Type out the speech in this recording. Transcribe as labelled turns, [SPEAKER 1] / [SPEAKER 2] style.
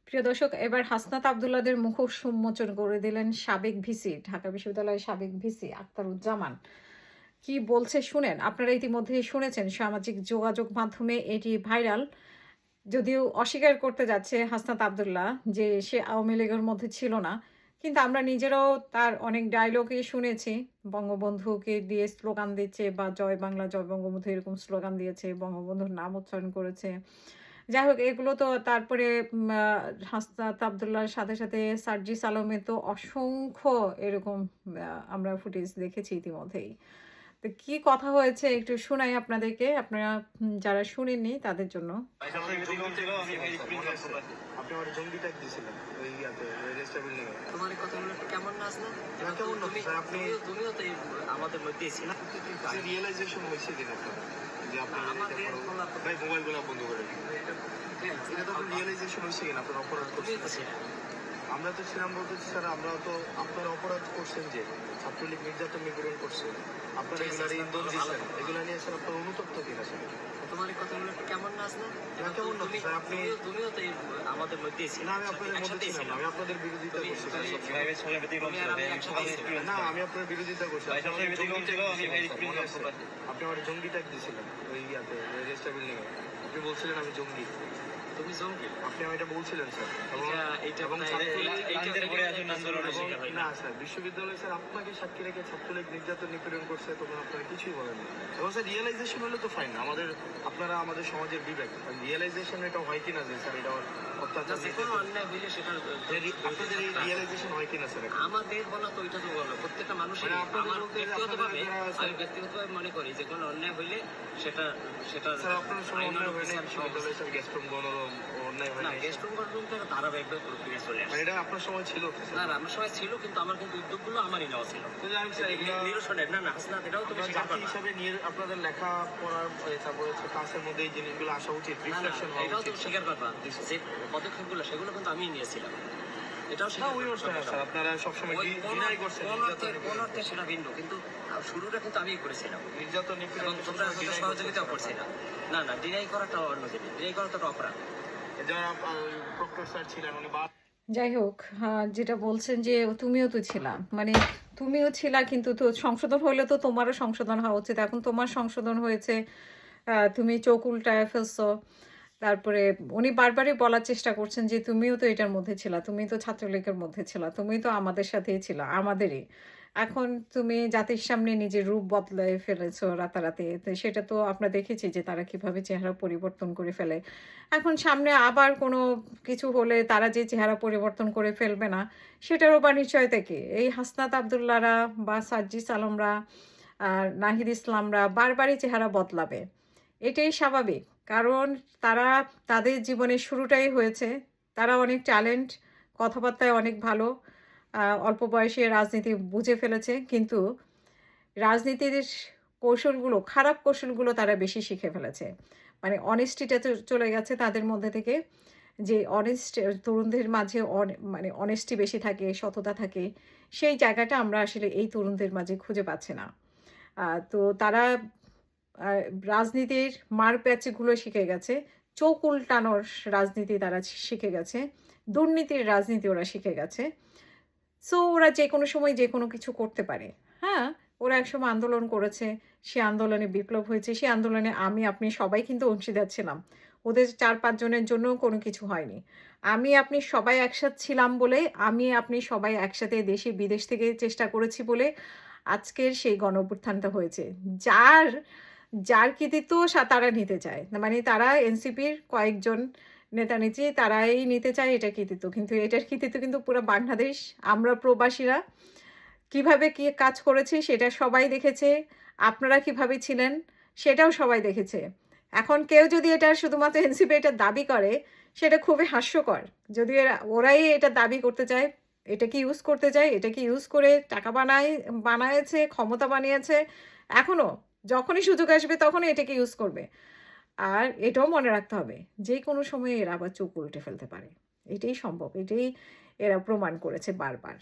[SPEAKER 1] প্রিয় দর্শক, এবার হাসনাত আব্দুল্লাহদের মুখোশ উন্মোচন করে দিলেন সাবেক ভিসি, ঢাকা বিশ্ববিদ্যালয়ের সাবেক ভিসি আখতারুজ্জামান। কি বলছে শুনেন। আপনারা ইতিমধ্যেই শুনেছেন, সামাজিক যোগাযোগ মাধ্যমে এটি ভাইরাল। যদিও অস্বীকার করতে যাচ্ছে হাসনাত আব্দুল্লাহ যে সে আওয়ামী লীগের মধ্যে ছিল না। কিন্তু আমরা নিজেরাও তার অনেক ডায়লগই শুনেছি। বঙ্গবন্ধুকে দিয়ে স্লোগান দিচ্ছে বা জয় বাংলা, জয় বঙ্গবন্ধু এরকম স্লোগান দিয়েছে, বঙ্গবন্ধুর নাম উচ্চারণ করেছে। যাই হোক, এগুলো তো তারপরে হাসনাত আব্দুল্লাহর সাথে, সাথে সার্জিস আলমের তো অসংখ্য এরকম আমরা ফুটেজ দেখেছি ইতিমধ্যেই। তো কি কথা হয়েছে একটু শোনাই আপনাদেরকে, আপনারা যারা শুনেননি তাদের জন্য।
[SPEAKER 2] আপনি আমার জঙ্গি ট্যাগ দিয়েছিলেন ওই ইয়াতে রেজিস্টার বিল্ডিং এ।
[SPEAKER 3] তোমার এই কথাগুলো একটু কেমন নাজনা?
[SPEAKER 2] কেমন না স্যার, আপনি
[SPEAKER 3] তুমিও তো আমাদের মধ্যেই ছিল।
[SPEAKER 2] রিয়েলাইজেশন হয়েছে দিন আপনার যে আপনি
[SPEAKER 3] আমাদের
[SPEAKER 2] ভাই মোবাইলগুলো বন্ধ করে দিন। এটা তো আপনার রিয়েলাইজেশন হয়েছে কিনা আপনার অপরাধ করছেন। আমরা তো ছিলাম বলতে স্যার, আমরা তো আপনার অপরাধ করছেন যে ছাত্রলীগ নির্যাতন নিপীড়ন করছে, আপনার এগুলার ইন্ধন দিচ্ছেন, এগুলা নিয়ে স্যার আপনার অনুতপ্ত কিনা স্যার?
[SPEAKER 3] তোমার এই কথাগুলো একটু কেমন নাজনা?
[SPEAKER 2] কেমন না স্যার, আপনি
[SPEAKER 3] তুমিও তো আমাদের মধ্যেই ছিল।
[SPEAKER 2] না, আমি আপনাদের মধ্যে ছিলাম, আমি আপনাদের বিরোধিতা করছি। না, আমি আপনার বিরোধিতা করছি। আপনি আমার জঙ্গি ট্যাগ দিয়েছিলেন ওই ইয়াতে রেজিস্টার বিল্ডিং এ। আপনি বলছিলেন আমি জঙ্গি।
[SPEAKER 3] তুমি জঙ্গি?
[SPEAKER 2] আপনি এটা বলছিলেন স্যার। না স্যার, বিশ্ববিদ্যালয় স্যার আপনাকে সাক্ষী রেখে ছাত্রলীগ নির্যাতন নিপীড়ন করছে, তখন আপনারা কিছুই বলেন না। এবং স্যার রিয়েলাইজেশন হলে তো ফাইন, আপনারা আমাদের সমাজের বিবেক। রিয়েলাইজেশন এটা হয় কিনা যে স্যার এটা অত্যাচার,
[SPEAKER 3] যেকোনো অন্যায় হইলে সেটা
[SPEAKER 2] আপনাদের এই রিয়েলাইজেশন হয় কিনা স্যার?
[SPEAKER 3] আমাদের বলা তো ওইটা তো বলো, প্রত্যেকটা মানুষের। আমার ব্যক্তিগতভাবে আমি ব্যক্তিগতভাবে মনে করি যে কোনো অন্যায় হইলে সেটা সেটা
[SPEAKER 2] স্যার আপনার সময় অন্যায় হয় না বিশ্ববিদ্যালয়ে স্যার, গেস্ট রুম গণরুম অন্যায় হয়
[SPEAKER 3] না,
[SPEAKER 2] না?
[SPEAKER 3] গেস্ট রুম তো ধারাবাহিকভাবে প্রক্রিয়া চলে আসে।
[SPEAKER 2] এটা আপনার সময় ছিল?
[SPEAKER 3] না, আমার সময় ছিল, কিন্তু আমার কিন্তু উদ্যোগগুলো আমারই নেওয়া ছিল। নিরসনের না হাসনাত, এটাও তুমি স্বীকার করবে
[SPEAKER 2] হিসাবে নিয়ে আপনাদের লেখা পড়ার তারপরে ক্লাসের মধ্যে এই জিনিসগুলো আসা উচিত, রিফ্লেকশন হওয়া
[SPEAKER 3] এটাও
[SPEAKER 2] উচিত।
[SPEAKER 3] তুমি স্বীকার করবা যে পদক্ষেপগুলো সেগুলো কিন্তু আমি নিয়েছিলাম। এটাও
[SPEAKER 2] স্যার আপনারা সবসময় ডিনাই করছেন।
[SPEAKER 3] কোন অর্থে সেটা ভিন্ন, কিন্তু শুরুটা কিন্তু আমিই করেছিলাম।
[SPEAKER 2] নির্যাতন নিপীড়ন
[SPEAKER 3] তোমরা সহযোগিতা করছি না। না না, ডিনাই করাটা অন্য জিনিস, ডিনাই করা তো অপরাধ।
[SPEAKER 2] যারা প্রক্টর স্যার ছিলেন উনি
[SPEAKER 1] যাই হোক, যেটা বলছেন যে তুমিও তো ছিলা, মানে তুমিও ছিলা, কিন্তু তো সংশোধন হলে তো তোমারও সংশোধন হওয়া উচিত। এখন তোমার সংশোধন হয়েছে, তুমি চোখ উল্টায় ফেলছো। তারপরে উনি বারবারই বলার চেষ্টা করছেন যে তুমিও তো এটার মধ্যে ছিলা, তুমি তো ছাত্রলীগের মধ্যে ছিলা, তুমি তো আমাদের সাথেই ছিলা, আমাদেরই। এখন তুমি জাতির সামনে নিজের রূপ বদলায় ফেলেছো রাতারাতি। তো সেটা তো আমরা দেখেছি যে তারা কিভাবে চেহারা পরিবর্তন করে ফেলে। এখন সামনে আবার কোনো কিছু হলে তারা যে চেহারা পরিবর্তন করে ফেলবে না, সেটারও বা নিশ্চয়তা কি? এই হাসনাত আব্দুল্লাহরা বা সার্জিস আলমরা আর নাহিদ ইসলামরা বারবারই চেহারা বদলাবে। এটাই স্বাভাবিক। কারণ তারা, তাদের জীবনের শুরুটাই হয়েছে। তারা অনেক ট্যালেন্ট, কথাবার্তায় অনেক ভালো। অল্প বয়সে রাজনীতি বুঝে ফেলেছে। কিন্তু রাজনীতির কৌশলগুলো, খারাপ কৌশলগুলো তারা বেশি শিখে ফেলেছে। মানে অনেস্টিটা চলে গেছে তাদের মধ্যে থেকে। যে অনেস্ট তরুণদের মাঝে মানে অনেস্টি বেশি থাকে, সততা থাকে, সেই জায়গাটা আমরা আসলে এই তরুণদের মাঝে খুঁজে পাচ্ছি না। তো তারা রাজনীতির মারপ্যাচগুলো শিখে গেছে। চোখ উল্টানোর রাজনীতি তারা শিখে গেছে। দুর্নীতির রাজনীতি ওরা শিখে গেছে। সো ওরা যেকোনো সময় যেকোনো কিছু করতে পারে। হ্যাঁ, ওরা একসময় আন্দোলন করেছে, সে আন্দোলনে বিপ্লব হয়েছে, সে আন্দোলনে আমি আপনি সবাই কিন্তু অংশীদার ছিলাম। ওদের ৪-৫ জনের জন্যও কোনো কিছু হয়নি। আমি আপনি সবাই একসাথে ছিলাম বলে, আমি আপনি সবাই একসাথে দেশে বিদেশ থেকে চেষ্টা করেছি বলে আজকের সেই গণঅভ্যুত্থানটা হয়েছে। যার যার কৃতিত্ব তারা নিতে চায়। মানে তারা এনসিপির কয়েকজন নেতা-নেত্রী তারাই নিতে চায় এটার কৃতিত্ব। কিন্তু এটার কৃতিত্ব কিন্তু পুরো বাংলাদেশ, আমরা প্রবাসীরা কিভাবে কি কাজ করেছি সেটা সবাই দেখেছে। আপনারা কিভাবে ছিলেন সেটাও সবাই দেখেছে। এখন কেউ যদি এটা শুধুমাত্র এনসিপি এটা দাবি করে, সেটা খুবই হাস্যকর। যদি ওরাই এটা দাবি করতে চায়, এটাকে ইউজ করতে চায়, এটাকে ইউজ করে টাকা বানিয়েছে, ক্ষমতা বানিয়েছে। এখনও যখনই সুযোগ আসবে তখনই এটাকে ইউজ করবে। আর এটাও মনে রাখতে হবে, যে কোনো সময়ে এরা আবার চোখ উল্টে ফেলতে পারে। এটাই সম্ভব, এটাই এরা প্রমাণ করেছে বারবার।